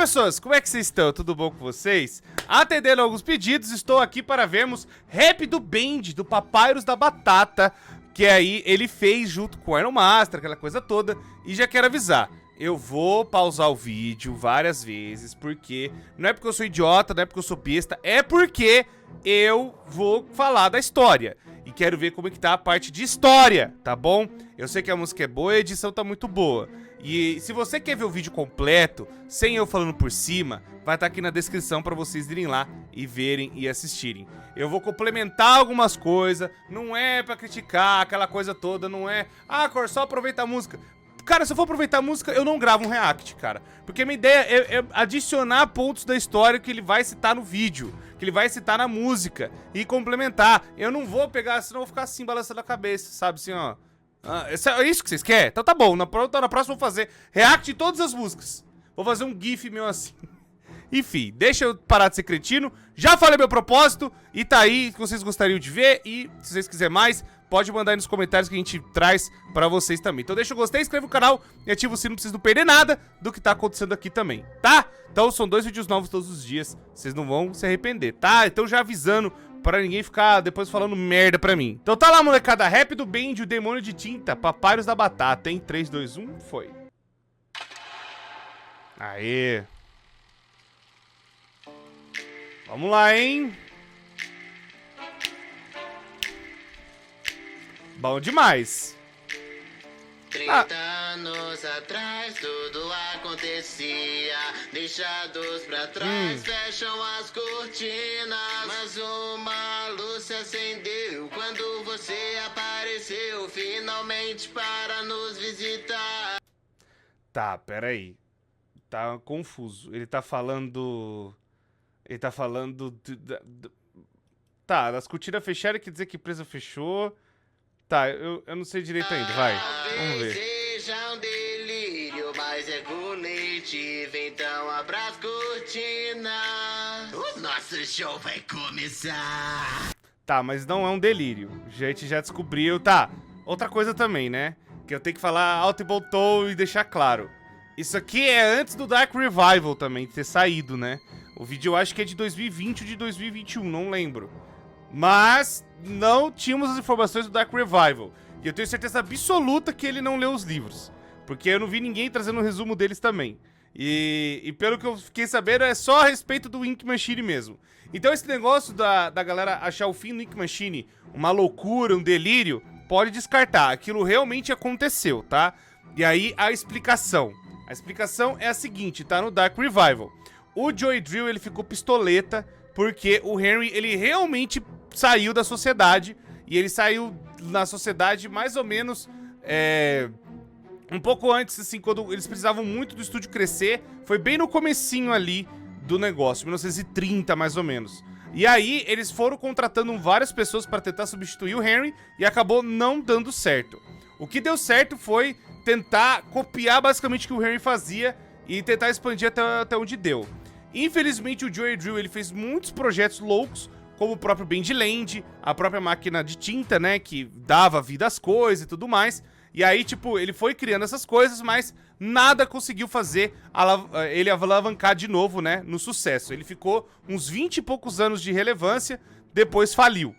pessoas, como é que vocês estão? Tudo bom com vocês? Atendendo alguns pedidos, estou aqui para vermos Rap do Band, do Papyrus da Batata, que aí ele fez junto com o Iron Master, aquela coisa toda, e já quero avisar, eu vou pausar o vídeo várias vezes, porque não é porque eu sou idiota, não é porque eu sou besta, é porque eu vou falar da história. E quero ver como é que tá a parte de história, tá bom? Eu sei que a música é boa e a edição tá muito boa. E se você quer ver o vídeo completo, sem eu falando por cima, vai estar aqui na descrição pra vocês irem lá e verem e assistirem. Eu vou complementar algumas coisas, não é pra criticar aquela coisa toda, não é... Ah, Cor, só aproveita a música. Cara, se eu for aproveitar a música, eu não gravo um react, cara. Porque a minha ideia é adicionar pontos da história que ele vai citar no vídeo, que ele vai citar na música e complementar. Eu não vou pegar, senão eu vou ficar assim, balançando a cabeça, sabe? Assim, ó. É isso que vocês querem? Então tá bom, na próxima eu vou fazer react de todas as músicas. Vou fazer um gif meu assim. Enfim, deixa eu parar de ser cretino. Já falei meu propósito e tá aí, que vocês gostariam de ver. E se vocês quiserem mais, pode mandar aí nos comentários que a gente traz pra vocês também. Então deixa o gostei, inscreve no canal e ativa o sino pra vocês não perderem nada do que tá acontecendo aqui também, tá? Então são 2 vídeos novos todos os dias, vocês não vão se arrepender, tá? Então já avisando pra ninguém ficar depois falando merda pra mim. Então tá lá, molecada, Rap do Band, o Demônio de Tinta, Papyrus da Batata, hein? 3, 2, 1, foi. Aê. Vamos lá, hein? Bom demais. 30 anos atrás tudo acontecia, deixados pra trás, fecham as cortinas, mas uma luz se acendeu quando você apareceu, finalmente para nos visitar. Tá, peraí. Tá confuso. Ele tá falando... Tá, as cortinas fecharam, quer dizer que a empresa fechou. Tá, eu não sei direito ainda, vai. Vamos ver. Seja um delírio, mas é coletivo, então abra as cortinas. O nosso show vai começar. Tá, mas não é um delírio. A gente já descobriu. Tá, outra coisa também, né? Que eu tenho que falar alto e bom tom e deixar claro. Isso aqui é antes do Dark Revival também ter saído, né? O vídeo eu acho que é de 2020 ou de 2021, não lembro. Mas não tínhamos as informações do Dark Revival. E eu tenho certeza absoluta que ele não leu os livros. Porque eu não vi ninguém trazendo um resumo deles também. E pelo que eu fiquei sabendo, é só a respeito do Ink Machine mesmo. Então esse negócio da galera achar o fim do Ink Machine uma loucura, um delírio, pode descartar. Aquilo realmente aconteceu, tá? E aí a explicação. A explicação é a seguinte, tá no Dark Revival. O Joey Drill, ele ficou pistoleta porque o Henry, ele realmente saiu da sociedade. E ele saiu na sociedade mais ou menos um pouco antes, assim, quando eles precisavam muito do estúdio crescer. Foi bem no comecinho ali do negócio, 1930 mais ou menos. E aí eles foram contratando várias pessoas para tentar substituir o Henry e acabou não dando certo. O que deu certo foi tentar copiar basicamente o que o Henry fazia e tentar expandir até onde deu. Infelizmente o Joey Drill, ele fez muitos projetos loucos, como o próprio Bandland, a própria máquina de tinta, né, que dava vida às coisas e tudo mais. E aí, tipo, ele foi criando essas coisas, mas nada conseguiu fazer ele alavancar de novo, né, no sucesso. Ele ficou uns 20 e poucos anos de relevância, depois faliu.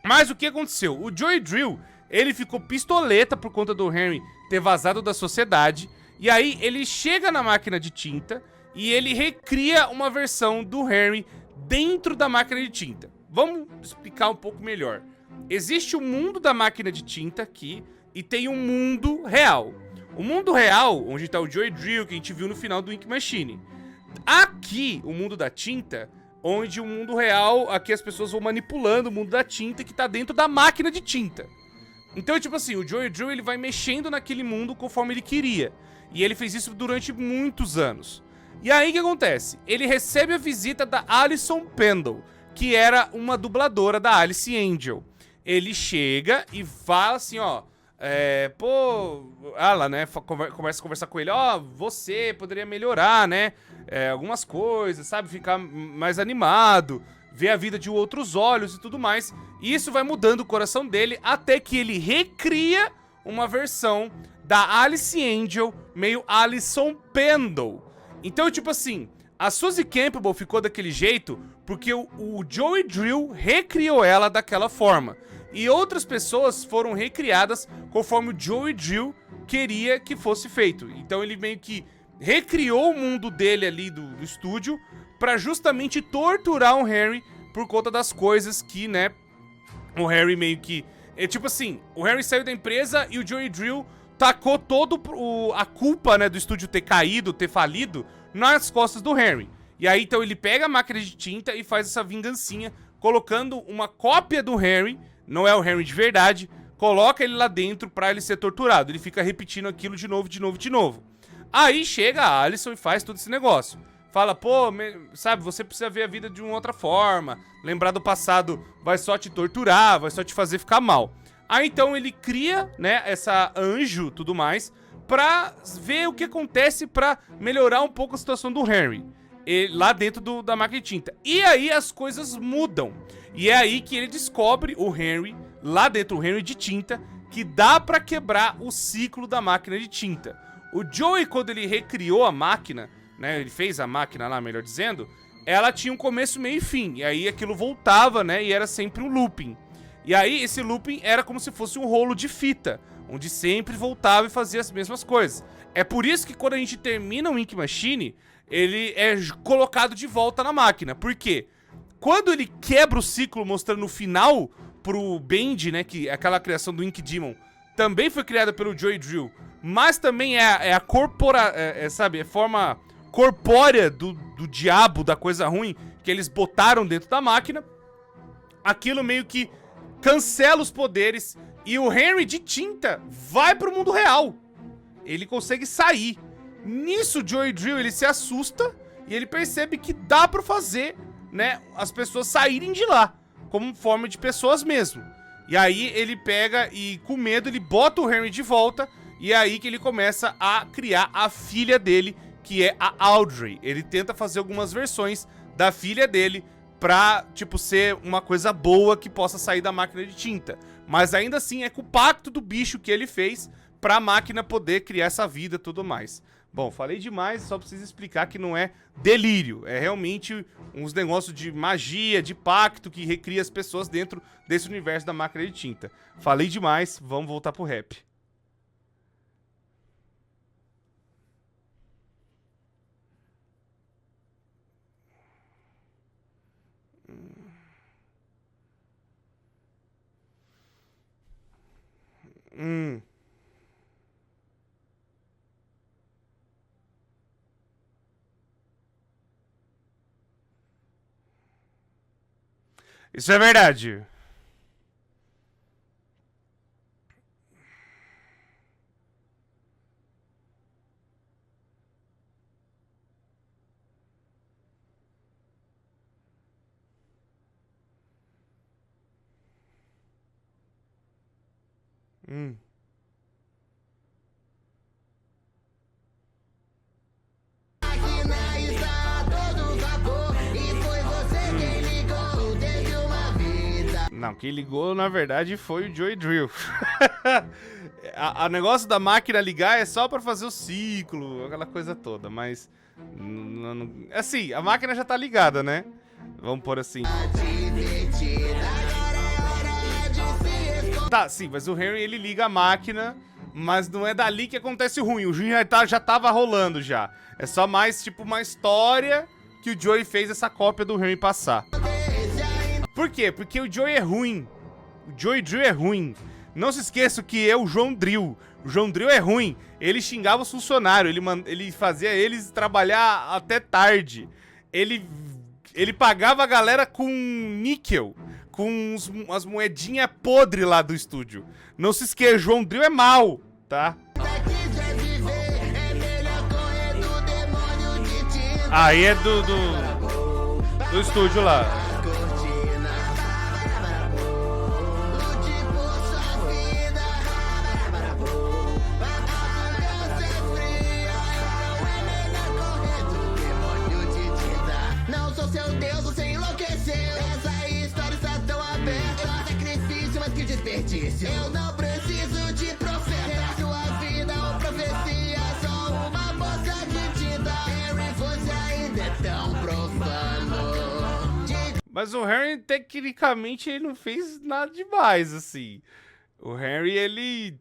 Mas o que aconteceu? O Joey Drill, ele ficou pistoleta por conta do Henry ter vazado da sociedade. E aí ele chega na máquina de tinta e ele recria uma versão do Henry dentro da máquina de tinta. Vamos explicar um pouco melhor. Existe o mundo da máquina de tinta aqui e tem um mundo real. O mundo real, onde está o Joey Drill, que a gente viu no final do Ink Machine. Aqui, o mundo da tinta, onde o mundo real, aqui as pessoas vão manipulando o mundo da tinta que está dentro da máquina de tinta. Então, tipo assim, o Joey Drill, ele vai mexendo naquele mundo conforme ele queria. E ele fez isso durante muitos anos. E aí o que acontece? Ele recebe a visita da Alison Pendle, que era uma dubladora da Alice Angel. Ele chega e fala assim, ó... ela, né, começa a conversar com ele, ó, você poderia melhorar, né, algumas coisas, sabe, ficar mais animado, ver a vida de outros olhos e tudo mais. E isso vai mudando o coração dele até que ele recria uma versão da Alice Angel, meio Alison Pendle. Então, tipo assim, a Suzy Campbell ficou daquele jeito porque o Joey Drill recriou ela daquela forma. E outras pessoas foram recriadas conforme o Joey Drill queria que fosse feito. Então ele meio que recriou o mundo dele ali do estúdio pra justamente torturar o Harry por conta das coisas que, né, o Harry meio que... tipo assim, o Harry saiu da empresa e o Joey Drill tacou toda a culpa, né, do estúdio ter caído, ter falido, nas costas do Harry. E aí, então, ele pega a máquina de tinta e faz essa vingancinha, colocando uma cópia do Harry, não é o Harry de verdade, coloca ele lá dentro pra ele ser torturado. Ele fica repetindo aquilo de novo, de novo, de novo. Aí chega a Alicent e faz todo esse negócio. Fala, pô, sabe, você precisa ver a vida de uma outra forma. Lembrar do passado vai só te torturar, vai só te fazer ficar mal. Aí então ele cria, né, essa anjo, tudo mais, pra ver o que acontece pra melhorar um pouco a situação do Harry. Lá dentro da máquina de tinta. E aí as coisas mudam. E é aí que ele descobre o Harry, lá dentro, o Harry de tinta, que dá pra quebrar o ciclo da máquina de tinta. O Joey, quando ele recriou a máquina, né, ele fez a máquina lá, melhor dizendo, ela tinha um começo, meio e fim. E aí aquilo voltava, né, e era sempre um looping. E aí esse looping era como se fosse um rolo de fita, onde sempre voltava e fazia as mesmas coisas. É por isso que quando a gente termina o Ink Machine, ele é colocado de volta na máquina. Por quê? Quando ele quebra o ciclo mostrando o final pro Bendy, né, que é aquela criação do Ink Demon, também foi criada pelo Joey Drill, mas também é a sabe, a forma corpórea do diabo, da coisa ruim, que eles botaram dentro da máquina. Aquilo meio que cancela os poderes e o Henry de tinta vai pro mundo real. Ele consegue sair. Nisso, o Joey Drill, ele se assusta e ele percebe que dá pra fazer, né, as pessoas saírem de lá, como forma de pessoas mesmo. E aí ele pega e, com medo, ele bota o Henry de volta. E é aí que ele começa a criar a filha dele, que é a Audrey. Ele tenta fazer algumas versões da filha dele pra, tipo, ser uma coisa boa que possa sair da máquina de tinta. Mas ainda assim é com o pacto do bicho que ele fez pra máquina poder criar essa vida e tudo mais. Bom, falei demais, só preciso explicar que não é delírio. É realmente uns negócios de magia, de pacto que recria as pessoas dentro desse universo da máquina de tinta. Falei demais, vamos voltar pro rap. Isso é verdade. Máquina está a todo vapor e foi você quem ligou, teve uma vida. Não, quem ligou, na verdade, foi o Joey Drill. A negócio da máquina ligar é só pra fazer o ciclo, aquela coisa toda, mas... assim, a máquina já tá ligada, né? Vamos pôr assim. Tá, sim, mas o Harry, ele liga a máquina, mas não é dali que acontece o ruim. O ruim já tava rolando já. É só mais, tipo, uma história que o Joey fez essa cópia do Harry passar. Por quê? Porque o Joey é ruim. O Joey Drill é ruim. Não se esqueça que é o João Drill. O João Drill é ruim. Ele xingava os funcionários. Ele fazia eles trabalhar até tarde. Ele pagava a galera com níquel. Com as moedinhas podres lá do estúdio. Não se esqueça, João Drill é mal, tá? Aí é do estúdio lá. Não sou seu Deus, você enlouqueceu. Essa história está tão aberta. É um sacrifício, mas que desperdício. Eu não preciso de profeta. Sua vida ou profecia, só uma boca de tinta. Harry Mas o Harry, tecnicamente, ele não fez nada demais, assim. O Harry, ele...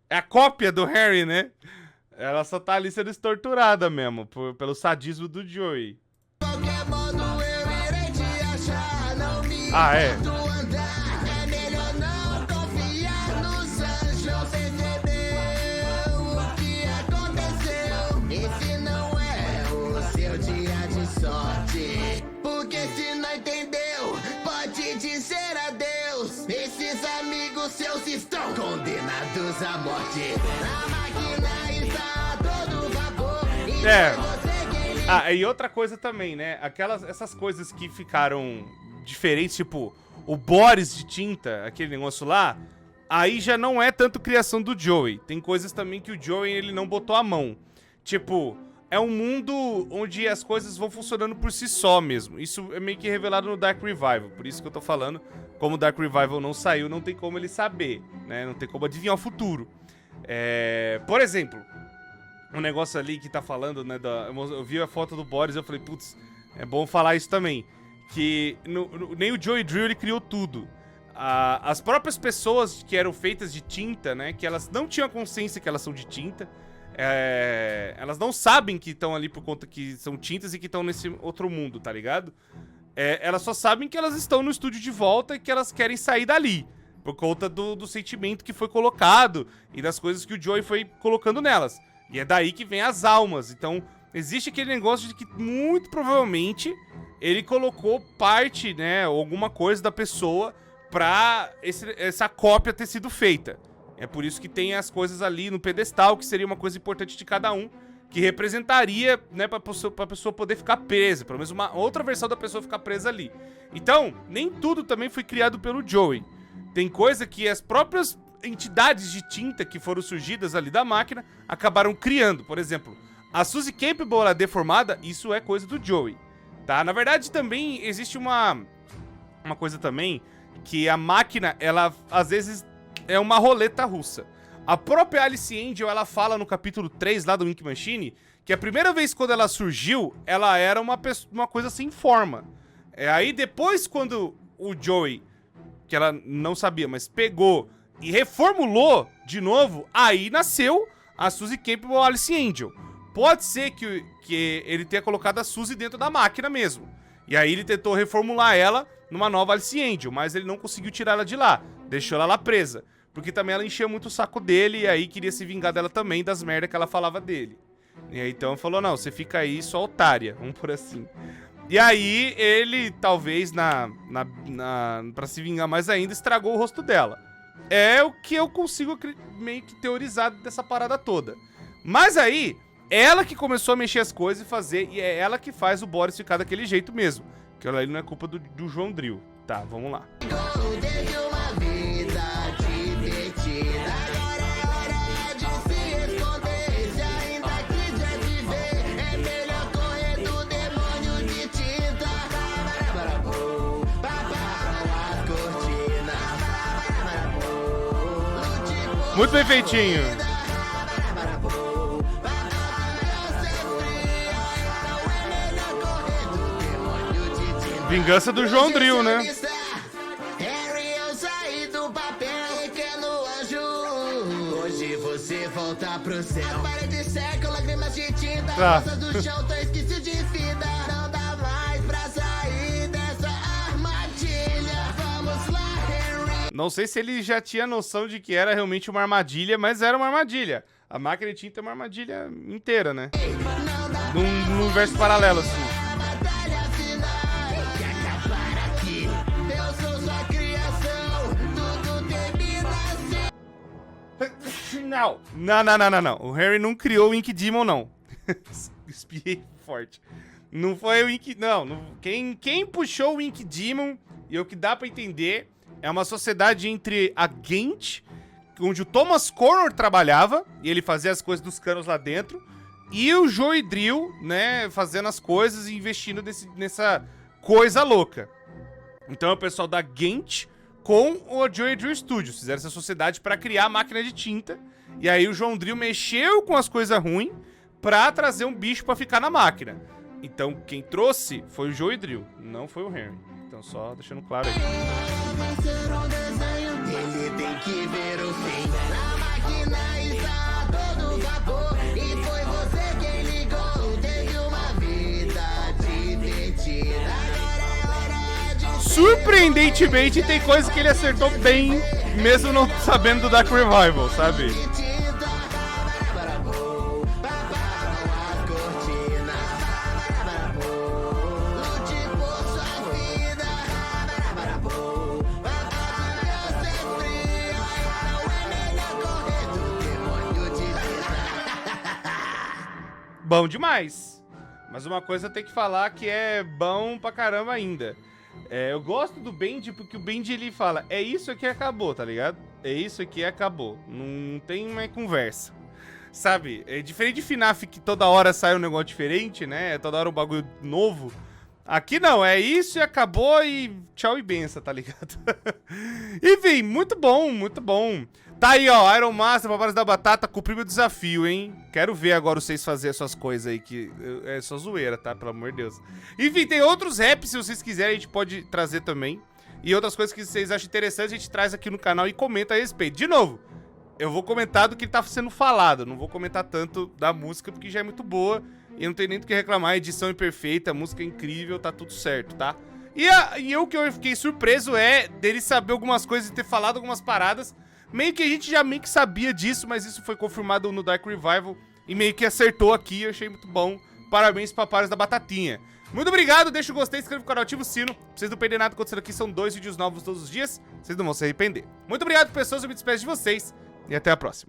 é a cópia do Harry, né? Ela só tá ali sendo torturada mesmo, pelo sadismo do Joey. Ah, é? É melhor não confiar nos anjos. Você entendeu o que aconteceu? Esse não é o seu dia de sorte. Porque se não entendeu, pode dizer adeus. Esses amigos seus estão condenados à morte. A máquina está a todo vapor. E outra coisa também, né? Essas coisas que ficaram diferentes, tipo o Boris de tinta, aquele negócio lá, aí já não é tanto criação do Joey. Tem coisas também que o Joey, ele não botou a mão. Tipo, é um mundo onde as coisas vão funcionando por si só mesmo. Isso é meio que revelado no Dark Revival, por isso que eu tô falando, como o Dark Revival não saiu, não tem como ele saber, né? Não tem como adivinhar o futuro. Por exemplo, um negócio ali que tá falando, né, eu vi a foto do Boris e eu falei, putz, é bom falar isso também. Que nem o Joey Drill, ele criou tudo. As próprias pessoas que eram feitas de tinta, né, que elas não tinham consciência que elas são de tinta, elas não sabem que estão ali por conta que são tintas e que estão nesse outro mundo, tá ligado? Elas só sabem que elas estão no estúdio de volta e que elas querem sair dali, por conta do sentimento que foi colocado e das coisas que o Joey foi colocando nelas. E é daí que vem as almas. Então, existe aquele negócio de que, muito provavelmente, ele colocou parte, né, alguma coisa da pessoa pra essa cópia ter sido feita. É por isso que tem as coisas ali no pedestal, que seria uma coisa importante de cada um, que representaria, né, pra pessoa poder ficar presa. Pelo menos uma outra versão da pessoa ficar presa ali. Então, nem tudo também foi criado pelo Joey. Tem coisa que as próprias entidades de tinta que foram surgidas ali da máquina acabaram criando. Por exemplo, a Suzy Campbell, ela deformada, isso é coisa do Joey, tá? Na verdade, também existe uma coisa também, que a máquina, ela, às vezes, é uma roleta russa. A própria Alice Angel, ela fala no capítulo 3 lá do Ink Machine, que a primeira vez quando ela surgiu, ela era uma coisa sem forma. Aí depois, quando o Joey, que ela não sabia, mas pegou e reformulou de novo, aí nasceu a Suzy Campbell ou Alice Angel. Pode ser que ele tenha colocado a Suzy dentro da máquina mesmo. E aí ele tentou reformular ela numa nova Alice Angel, mas ele não conseguiu tirar ela de lá. Deixou ela lá presa. Porque também ela enchia muito o saco dele e aí queria se vingar dela também das merdas que ela falava dele. E aí então falou, não, você fica aí só otária, vamos por assim. E aí ele, talvez, pra se vingar mais ainda, estragou o rosto dela. É o que eu consigo meio que teorizar dessa parada toda. Mas aí, ela que começou a mexer as coisas e fazer, e é ela que faz o Boris ficar daquele jeito mesmo. Que ela não é culpa do João Drill. Tá, vamos lá. Muito bem feitinho. Vingança do João Drill, né? Harry, eu saí do papel, pequeno anjo. Hoje você volta pro céu. Parede seca, lágrimas de tinta. Moças do chão, tô esquecido de fita. Não dá mais pra sair dessa armadilha. Vamos lá, Harry. Não sei se ele já tinha noção de que era realmente uma armadilha, mas era uma armadilha. A máquina de tinta é uma armadilha inteira, né? Num universo paralelo, assim. Não. O Harry não criou o Ink Demon, não. Espiei forte. Não foi o Ink... Não. Quem puxou o Ink Demon, e o que dá pra entender, é uma sociedade entre a Gent, onde o Thomas Connor trabalhava, e ele fazia as coisas dos canos lá dentro, e o Joey Drill, né, fazendo as coisas e investindo nessa coisa louca. Então é o pessoal da Gent com o Joey Drill Studios. Fizeram essa sociedade pra criar a máquina de tinta. E aí o João Drill mexeu com as coisas ruins pra trazer um bicho pra ficar na máquina. Então, quem trouxe foi o Joe e Drill, não foi o Henry. Então, só deixando claro aí. Ele tem que ver o fim. A máquina está a todo vapor. E foi você quem ligou. Teve uma vida divertida. Agora é hora de... Surpreendentemente, tem coisa que ele acertou bem, mesmo não sabendo do Dark Revival, sabe? Bom demais. Mas uma coisa tem que falar que é bom pra caramba ainda. Eu gosto do Bendy porque o Bendy ele fala, é isso aqui, acabou, tá ligado? É isso aqui, acabou. Não tem mais conversa. Sabe? É diferente de FNAF que toda hora sai um negócio diferente, né? Toda hora um bagulho novo. Aqui não, é isso e acabou e tchau e benção, tá ligado? Enfim, muito bom, muito bom. Tá aí, ó, Iron Master, Paparas da Batata, cumpriu meu desafio, hein? Quero ver agora vocês fazerem suas coisas aí, que é só zoeira, tá? Pelo amor de Deus. Enfim, tem outros raps, se vocês quiserem, a gente pode trazer também. E outras coisas que vocês acham interessantes, a gente traz aqui no canal e comenta a respeito. De novo, eu vou comentar do que tá sendo falado, não vou comentar tanto da música, porque já é muito boa. E não tem nem do que reclamar, a edição é perfeita, a música é incrível, tá tudo certo, tá? E o que eu fiquei surpreso é dele saber algumas coisas e ter falado algumas paradas. Meio que a gente já meio que sabia disso, mas isso foi confirmado no Dark Revival e meio que acertou aqui, eu achei muito bom. Parabéns, Paparas da Batatinha. Muito obrigado, deixa o gostei, inscreva no canal, ativa o sino. Pra vocês não perderem nada acontecendo aqui, são 2 vídeos novos todos os dias, vocês não vão se arrepender. Muito obrigado, pessoas, eu me despeço de vocês e até a próxima.